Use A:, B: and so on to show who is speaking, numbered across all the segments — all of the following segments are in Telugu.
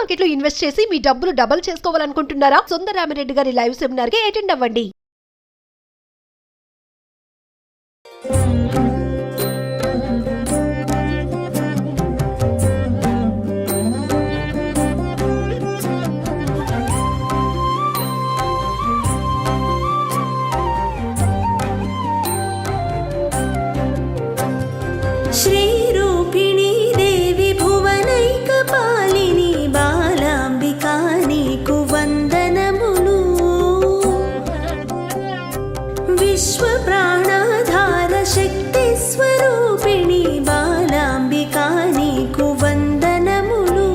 A: మార్కెట్ లో ఇన్వెస్ట్ చేసి మీ డబ్బులు డబుల్ చేసుకోవాలనుకుంటున్నారా? సుందరరామిరెడ్డి గారి లైవ్ సెమినార్ కి అటెండ్ అవ్వండి.
B: శ్రీరూపిణీ దేవి భువనైకపాలిని బాలాంబికా నీకు వందనములు. విశ్వ ప్రాణాధార శక్తి స్వరూపిణి బాలాంబికా నీకు వందనములు.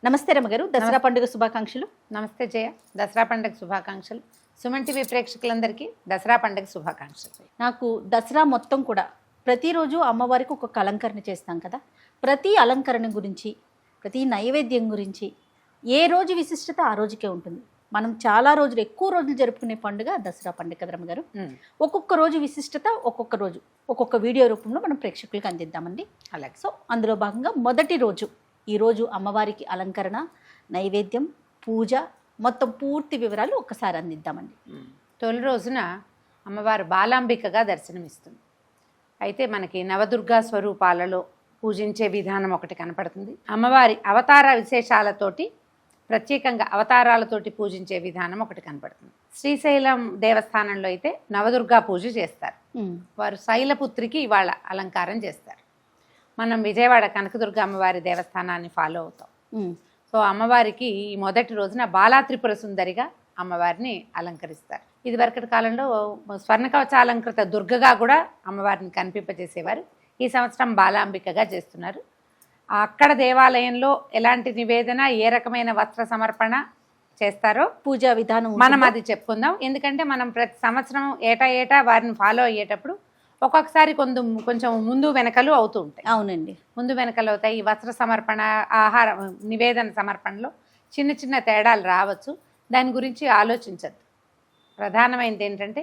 C: నమస్తే రమ్మగారు, దసరా పండుగ శుభాకాంక్షలు.
D: నమస్తే జయ, దసరా పండుగ శుభాకాంక్షలు. సుమన్ టీవీ ప్రేక్షకులందరికీ దసరా పండుగ శుభాకాంక్షలు.
C: నాకు దసరా మొత్తం కూడా ప్రతిరోజు అమ్మవారికి ఒక అలంకరణ చేస్తాం కదా, ప్రతి అలంకరణ గురించి, ప్రతి నైవేద్యం గురించి ఏ రోజు విశిష్టత ఆ రోజుకే ఉంటుంది. మనం చాలా రోజులు, ఎక్కువ రోజులు జరుపుకునే పండుగ దసరా పండుగ కదా రమ్మగారు. ఒక్కొక్క రోజు విశిష్టత ఒక్కొక్క రోజు ఒక్కొక్క వీడియో రూపంలో మనం ప్రేక్షకులకు అందిద్దామండి. అలాగే సో అందులో భాగంగా మొదటి రోజు ఈరోజు అమ్మవారికి అలంకరణ, నైవేద్యం, పూజ మొత్తం పూర్తి వివరాలు ఒక్కసారి అందిద్దామండి.
D: తొలి రోజున అమ్మవారు బాలాంబికగా దర్శనమిస్తుంది. అయితే మనకి నవదుర్గా స్వరూపాలలో పూజించే విధానం ఒకటి కనపడుతుంది. అమ్మవారి అవతార విశేషాలతోటి, ప్రత్యేకంగా అవతారాలతోటి పూజించే విధానం ఒకటి కనపడుతుంది. శ్రీశైలం దేవస్థానంలో అయితే నవదుర్గా పూజ చేస్తారు. వారు శైలపుత్రికి ఇవాళ అలంకారం చేస్తారు. మనం విజయవాడ కనకదుర్గ అమ్మవారి దేవస్థానాన్ని ఫాలో అవుతాం. సో అమ్మవారికి ఈ మొదటి రోజున బాలా త్రిపుర సుందరిగా అమ్మవారిని అలంకరిస్తారు. ఇది వరకటి కాలంలో స్వర్ణ కవచాలంకృత దుర్గగా కూడా అమ్మవారిని కనిపింపజేసేవారు. ఈ సంవత్సరం బాలాంబికగా చేస్తున్నారు. అక్కడ దేవాలయంలో ఎలాంటి నివేదన, ఏ రకమైన వస్త్ర సమర్పణ చేస్తారో
C: పూజా విధానం
D: మనం అది చెప్పుకుందాం. ఎందుకంటే మనం ప్రతి సంవత్సరం ఏటా వారిని ఫాలో అయ్యేటప్పుడు ఒక్కొక్కసారి కొంచెం ముందు వెనకలు అవుతూ ఉంటాయి.
C: అవునండి,
D: ముందు వెనకలు అవుతాయి. ఈ వస్త్ర సమర్పణ, ఆహార నివేదన సమర్పణలో చిన్న చిన్న తేడాలు రావచ్చు. దాని గురించి ఆలోచించద్దు. ప్రధానమైనది ఏంటంటే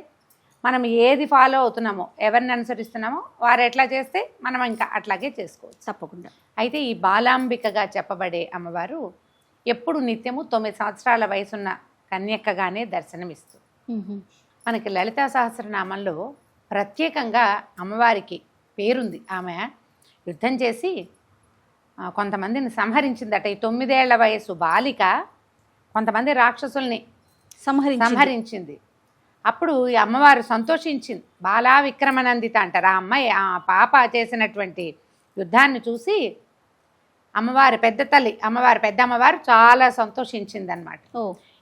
D: మనం ఏది ఫాలో అవుతున్నామో, ఎవరిని అనుసరిస్తున్నామో వారు ఎట్లా చేస్తే మనం ఇంకా అట్లాగే చేసుకోవచ్చు
C: తప్పకుండా.
D: అయితే ఈ బాలాంబికగా చెప్పబడే అమ్మవారు ఎప్పుడు నిత్యము 9 సంవత్సరాల వయసున్న కన్యకగానే దర్శనమిస్తుంది. మనకి లలితా సహస్రనామంలో ప్రత్యేకంగా అమ్మవారికి పేరుంది. ఆమె యుద్ధం చేసి కొంతమందిని సంహరించిందట. ఈ 9 ఏళ్ల వయసు బాలిక కొంతమంది రాక్షసుల్ని సంహరించింది. అప్పుడు ఈ అమ్మవారు సంతోషించింది. బాలా విక్రమనందిత అంటారు. ఆ అమ్మాయి, ఆ పాప చేసినటువంటి యుద్ధాన్ని చూసి అమ్మవారి పెద్ద తల్లి, అమ్మవారి పెద్ద అమ్మవారు చాలా సంతోషించింది అనమాట.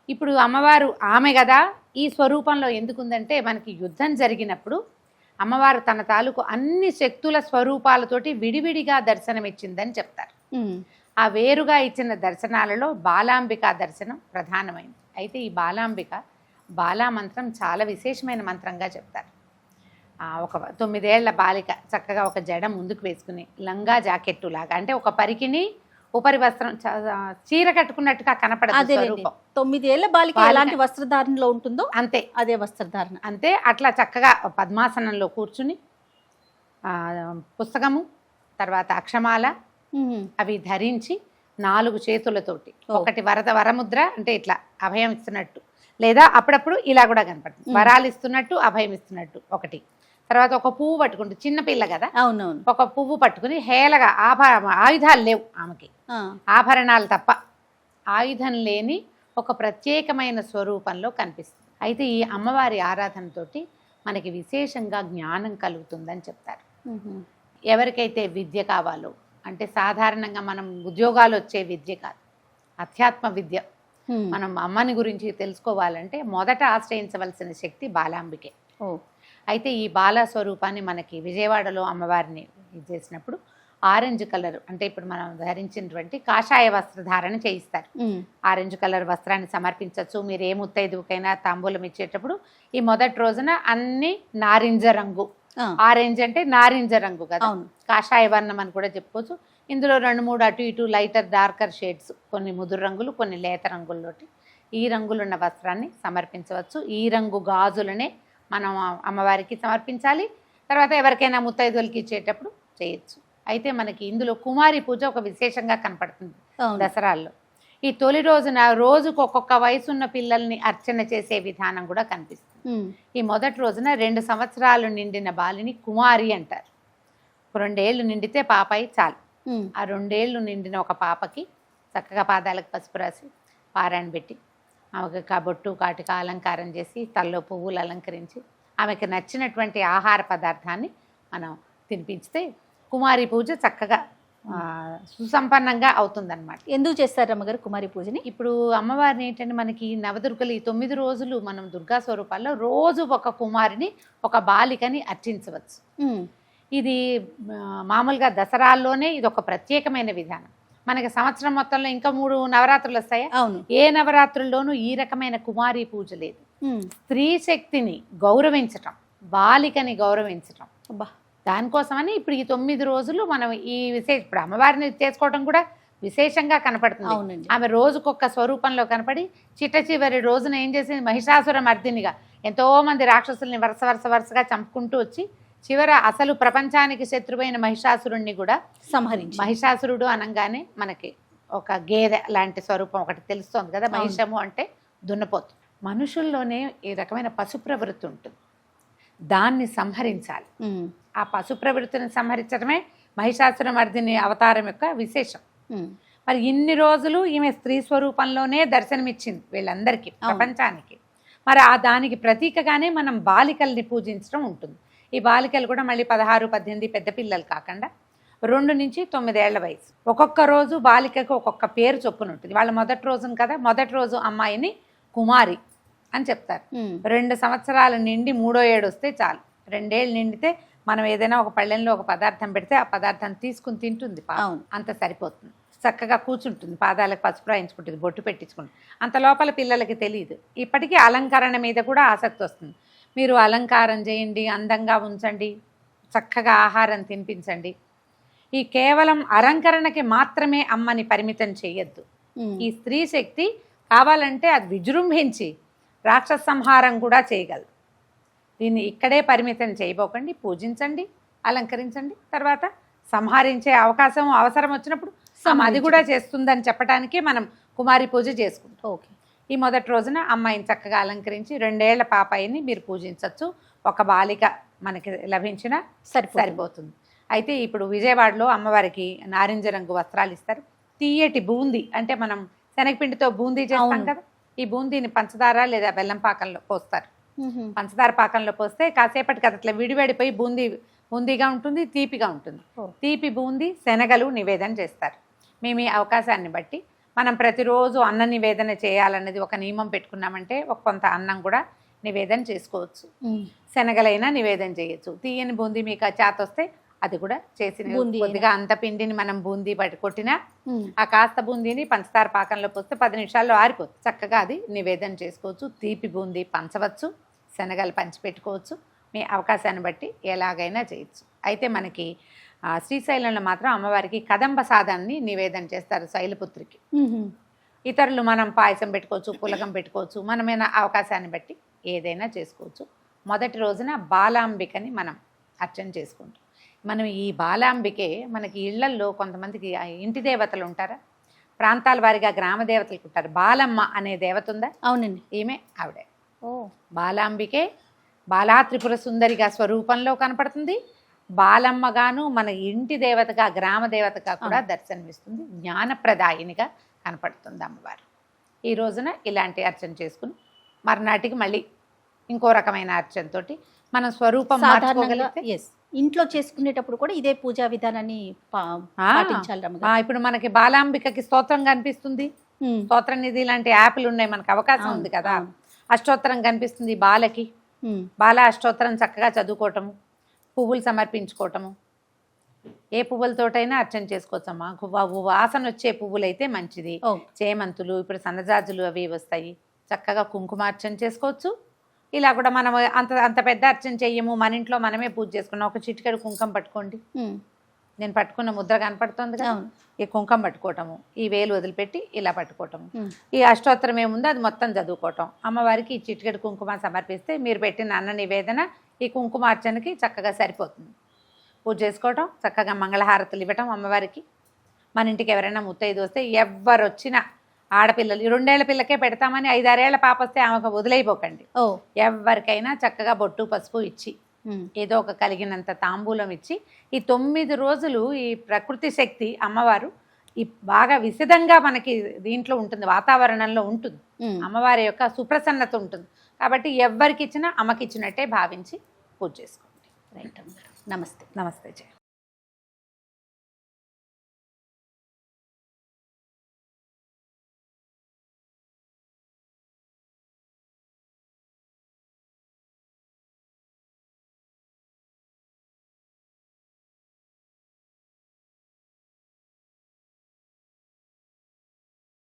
D: ఇప్పుడు అమ్మవారు ఆమె కదా ఈ స్వరూపంలో ఎందుకుందంటే, మనకి యుద్ధం జరిగినప్పుడు అమ్మవారు తన తాలూకు అన్ని శక్తుల స్వరూపాలతోటి విడివిడిగా దర్శనమిచ్చిందని చెప్తారు. ఆ వేరుగా ఇచ్చిన దర్శనాలలో బాలాంబిక దర్శనం ప్రధానమైంది. అయితే ఈ బాలా మంత్రం చాలా విశేషమైన మంత్రంగా చెప్తారు. ఒక 9 ఏళ్ల బాలిక చక్కగా ఒక జడ ముందుకు వేసుకుని లంగా జాకెట్టు లాగా, అంటే ఒక పరికిని ఉపరి వస్త్రం చీర కట్టుకున్నట్టుగా కనపడదు.
C: 9 ఏళ్ల బాలిక ఎలాంటి వస్త్రధారణలో ఉంటుందో అంతే, అదే వస్త్రధారణ
D: అంతే. అట్లా చక్కగా పద్మాసనంలో కూర్చుని పుస్తకము, తర్వాత అక్షమాల అవి ధరించి 4 చేతులతోటి, ఒకటి వరముద్ర అంటే ఇట్లా అభయం ఇస్తున్నట్టు, లేదా అప్పుడప్పుడు ఇలా కూడా కనపడుతుంది, వరాలు ఇస్తున్నట్టు అభయం ఇస్తున్నట్టు ఒకటి. తర్వాత ఒక పువ్వు పట్టుకుంటూ, చిన్నపిల్ల కదా,
C: అవునవును,
D: ఒక పువ్వు పట్టుకుని హేళగా ఆయుధాలు లేవు ఆమెకి, ఆభరణాలు తప్ప ఆయుధం లేని ఒక ప్రత్యేకమైన స్వరూపంలో కనిపిస్తుంది. అయితే ఈ అమ్మవారి ఆరాధనతోటి మనకి విశేషంగా జ్ఞానం కలుగుతుందని చెప్తారు. ఎవరికైతే విద్య కావాలో, అంటే సాధారణంగా మనం ఉద్యోగాలు వచ్చే విద్య కాదు, అధ్యాత్మ విద్య, మనం అమ్మని గురించి తెలుసుకోవాలంటే మొదట ఆశ్రయించవలసిన శక్తి బాలాంబికే. అయితే ఈ బాలా స్వరూపాన్ని మనకి విజయవాడలో అమ్మవారిని చేసినప్పుడు ఆరెంజ్ కలర్, అంటే ఇప్పుడు మనం ధరించినటువంటి కాషాయ వస్త్రధారణ చేయిస్తారు. ఆరెంజ్ కలర్ వస్త్రాన్ని సమర్పించవచ్చు. మీరు ఏ ముత్తైదుకైనా తాంబూలం ఇచ్చేటప్పుడు ఈ మొదటి రోజున అన్ని నారింజ రంగు, ఆరెంజ్ అంటే నారింజ రంగు కదా, కాషాయ వర్ణం అని కూడా చెప్పుకోవచ్చు. ఇందులో 2-3 అటు ఇటు లైటర్ డార్కర్ షేడ్స్, కొన్ని ముదురు రంగులు, కొన్ని లేత రంగుల్లోటి ఈ రంగులున్న వస్త్రాన్ని సమర్పించవచ్చు. ఈ రంగు గాజులనే మనం అమ్మవారికి సమర్పించాలి. తర్వాత ఎవరికైనా ముత్తైదువులకి ఇచ్చేటప్పుడు చేయొచ్చు. అయితే మనకి ఇందులో కుమారి పూజ ఒక విశేషంగా కనపడుతుంది దసరాల్లో. ఈ తొలి రోజున రోజుకు ఒక్కొక్క వయసున్న పిల్లల్ని అర్చన చేసే విధానం కూడా కనిపిస్తుంది. ఈ మొదటి రోజున 2 సంవత్సరాలు నిండిన బాలిని కుమారి అంటారు. 2 ఏళ్ళు నిండితే పాపాయి చాలు. ఆ 2 ఏళ్ళు నిండిన ఒక పాపకి చక్కగా పాదాలకు పసుపు రాసి పారాయణ పెట్టి ఆమెకు కబొట్టు కాటిక అలంకారం చేసి తల్లో పువ్వులు అలంకరించి ఆమెకు నచ్చినటువంటి ఆహార పదార్థాన్ని మనం తినిపించితే కుమారి పూజ చక్కగా సుసంపన్నంగా అవుతుందన్నమాట.
C: ఎందుకు చేస్తారు అమ్మగారు కుమారి పూజని?
D: ఇప్పుడు అమ్మవారిని ఏంటంటే మనకి నవదుర్గలు ఈ 9 రోజులు మనం దుర్గా స్వరూపాల్లో రోజు ఒక కుమారిని ఒక బాలికని అర్చించవచ్చు. ఇది మామూలుగా దసరాల్లోనే ఇది ఒక ప్రత్యేకమైన విధానం. మనకి సంవత్సరం మొత్తంలో ఇంకా 3 నవరాత్రులు వస్తాయా?
C: అవును.
D: ఏ నవరాత్రుల్లోనూ ఈ రకమైన కుమారి పూజ లేదు. స్త్రీ శక్తిని గౌరవించటం, బాలికని గౌరవించటం, దానికోసమని ఇప్పుడు ఈ 9 రోజులు మనం ఈ ఇప్పుడు అమ్మవారిని చేసుకోవడం కూడా విశేషంగా కనపడుతుంది. ఆమె రోజుకొక స్వరూపంలో కనపడి చిట్ట రోజున ఏం చేసింది, మహిషాసుర మర్దినిగా ఎంతో మంది రాక్షసుల్ని వరుసగా చంపుకుంటూ వచ్చి చివర అసలు ప్రపంచానికి శత్రువైన మహిషాసురుణ్ణి కూడా సంహరించి. మహిషాసురుడు అనగానే మనకి ఒక గేదె లాంటి స్వరూపం ఒకటి తెలుస్తోంది కదా. మహిషము అంటే దున్నపోతు. మనుషుల్లోనే ఈ రకమైన పశు ప్రవృత్తి ఉంటుంది, దాన్ని సంహరించాలి. ఆ పశు ప్రవృత్తిని సంహరించడమే మహిషాసుర మర్దిని అవతారం యొక్క విశేషం. మరి ఇన్ని రోజులు ఈమె స్త్రీ స్వరూపంలోనే దర్శనమిచ్చింది వీళ్ళందరికీ, ప్రపంచానికి. మరి ఆ దానికి ప్రతీకగానే మనం బాలికల్ని పూజించడం ఉంటుంది. ఈ బాలికలు కూడా మళ్ళీ 16, 18 పెద్ద పిల్లలు కాకుండా 2 నుంచి 9 ఏళ్ల వయసు. ఒక్కొక్క రోజు బాలికకు ఒక్కొక్క పేరు చొప్పున ఉంటుంది. వాళ్ళ మొదటి రోజున కదా, మొదటి రోజు అమ్మాయిని కుమారి అని చెప్తారు. 2 సంవత్సరాలు నిండి 3వ ఏడు వస్తే చాలు. 2 ఏళ్ళు నిండితే మనం ఏదైనా ఒక పళ్ళెంలో ఒక పదార్థం పెడితే ఆ పదార్థాన్ని తీసుకుని తింటుంది. అంత సరిపోతుంది. చక్కగా కూర్చుంటుంది, పాదాలకు పసుపు రాయించుకుంటుంది, బొట్టు పెట్టించుకుంటుంది. అంత లోపల పిల్లలకి తెలియదు. ఇప్పటికీ అలంకరణ మీద కూడా ఆసక్తి వస్తుంది. మీరు అలంకారం చేయండి, అందంగా ఉంచండి, చక్కగా ఆహారం తినిపించండి. ఈ కేవలం అలంకరణకి మాత్రమే అమ్మని పరిమితం చేయొద్దు. ఈ స్త్రీ శక్తి కావాలంటే అది విజృంభించి రాక్షస సంహారం కూడా చేయగలదు. దీన్ని ఇక్కడే పరిమితం చేయబోకండి, పూజించండి, అలంకరించండి. తర్వాత సంహరించే అవకాశం అవసరం వచ్చినప్పుడు అది కూడా చేస్తుందని చెప్పడానికి మనం కుమారి పూజ చేసుకుంటాం. ఓకే. ఈ మొదటి రోజున అమ్మాయిని చక్కగా అలంకరించి 2 ఏళ్ల పాపాయిని మీరు పూజించవచ్చు. ఒక బాలిక మనకి లభించిన సరిపోతుంది. అయితే ఇప్పుడు విజయవాడలో అమ్మవారికి నారింజ రంగు వస్త్రాలు ఇస్తారు. తీయటి బూందీ, అంటే మనం శనగపిండితో బూందీ చేస్తాం కదా, ఈ బూందీని పంచదార లేదా బెల్లం పాకంలో పోస్తారు. పంచదార పాకంలో పోస్తే కాసేపటికి అది అట్లా విడివడిపోయి బూందీగా ఉంటుంది, తీపిగా ఉంటుంది. తీపి బూందీ శనగలు నివేదన చేస్తారు. మేము ఈ అవకాశాన్ని బట్టి మనం ప్రతిరోజు అన్న నివేదన చేయాలన్నది ఒక నియమం పెట్టుకున్నామంటే ఒక కొంత అన్నం కూడా నివేదన చేసుకోవచ్చు. శనగలైనా నివేదన చేయొచ్చు. తీయని బూందీ మీకు చేత వస్తే అది కూడా చేసి కొద్దిగా అంత పిండిని మనం బూందీ కొట్టినా ఆ కాస్త బూందీని పంచదార పాకంలో పోస్తే 10 నిమిషాల్లో ఆరిపోతుంది. చక్కగా అది నివేదన చేసుకోవచ్చు. తీపి బూందీ పంచవచ్చు, శనగలు పంచిపెట్టుకోవచ్చు. మీ అవకాశాన్ని బట్టి ఎలాగైనా చేయొచ్చు. అయితే మనకి శ్రీశైలంలో మాత్రం అమ్మవారికి కదంబ సాదాన్ని నివేదన చేస్తారు, శైలపుత్రికి. ఇతరులు మనం పాయసం పెట్టుకోవచ్చు, పులగం పెట్టుకోవచ్చు, మనమైన అవకాశాన్ని బట్టి ఏదైనా చేసుకోవచ్చు. మొదటి రోజున బాలాంబికని మనం అర్చన చేసుకుంటాం. మనం ఈ బాలాంబికే మనకి ఇళ్లల్లో కొంతమందికి ఇంటి దేవతలు ఉంటారా, ప్రాంతాల వారిగా గ్రామ దేవతలు ఉంటారు. బాలమ్మ అనే దేవత ఉందా? అవునండి, ఈమె ఆవిడే. బాలాంబికే బాలా త్రిపుర సుందరిగా స్వరూపంలో కనపడుతుంది. బాలమ్మగాను మన ఇంటి దేవతగా, గ్రామ దేవతగా కూడా దర్శనమిస్తుంది. జ్ఞానప్రదాయినిగా కనపడుతుంది అమ్మవారు. ఈ రోజున ఇలాంటి అర్చన చేసుకుని మర్నాటికి మళ్ళీ ఇంకో రకమైన అర్చనతోటి మనం స్వరూపం మార్చుకోగలిగితే.
C: ఇంట్లో చేసుకునేటప్పుడు కూడా ఇదే పూజా విధానాన్ని పాటించాలి.
D: ఇప్పుడు మనకి బాలాంబికకి స్తోత్రం కనిపిస్తుంది, స్తోత్ర నిధి లాంటి యాప్లు ఉన్నాయి, మనకు అవకాశం ఉంది కదా. అష్టోత్తరం కనిపిస్తుంది బాలకి, బాల అష్టోత్తరం చక్కగా చదువుకోవటము, పువ్వులు సమర్పించుకోవటము. ఏ పువ్వులతోటైనా అర్చన చేసుకోవచ్చమ్మా. వాసన వచ్చే పువ్వులైతే మంచిది. చేమంతులు, ఇప్పుడు సన్నజాజులు అవి వస్తాయి. చక్కగా కుంకుమార్చన చేసుకోవచ్చు. ఇలా కూడా మనం అంత పెద్ద అర్చన చెయ్యము, మన ఇంట్లో మనమే పూజ చేసుకున్నాం. ఒక చిటికెడు కుంకుమ పట్టుకోండి. నేను పట్టుకున్న ముద్ర కనపడుతుంది కదా, ఈ కుంకుమ పట్టుకోవటము, ఈ వేలు వదిలిపెట్టి ఇలా పట్టుకోవటము. ఈ అష్టోత్తరం ఏముందో అది మొత్తం చదువుకోవటం. అమ్మవారికి ఈ చిటికెడు కుంకుమ సమర్పిస్తే మీరు పెట్టిన అన్న నివేదన ఈ కుంకుమార్చనకి చక్కగా సరిపోతుంది. పూజ చేసుకోవటం, చక్కగా మంగళహారతులు ఇవ్వటం అమ్మవారికి. మన ఇంటికి ఎవరైనా ముత్తైదు వస్తే ఎవరు వచ్చినా ఆడపిల్లలు 2 ఏళ్ల పిల్లకే పెడతామని 5-6 ఏళ్ల పాప వస్తే ఆమెకు వదిలేయిపోకండి.
C: ఓ
D: ఎవరికైనా చక్కగా బొట్టు పసుపు ఇచ్చి ఏదో ఒక కలిగినంత తాంబూలం ఇచ్చి ఈ 9 రోజులు ఈ ప్రకృతి శక్తి అమ్మవారు ఈ బాగా విశదంగా మనకి దీంట్లో ఉంటుంది, వాతావరణంలో ఉంటుంది. అమ్మవారి యొక్క సుప్రసన్నత ఉంటుంది. కాబట్టి ఎవరికి ఇచ్చినా అమ్మకి ఇచ్చినట్టే భావించి పూజ చేసుకోండి.
C: రైట్ అమ్మగారు, నమస్తే.
D: నమస్తే జయ.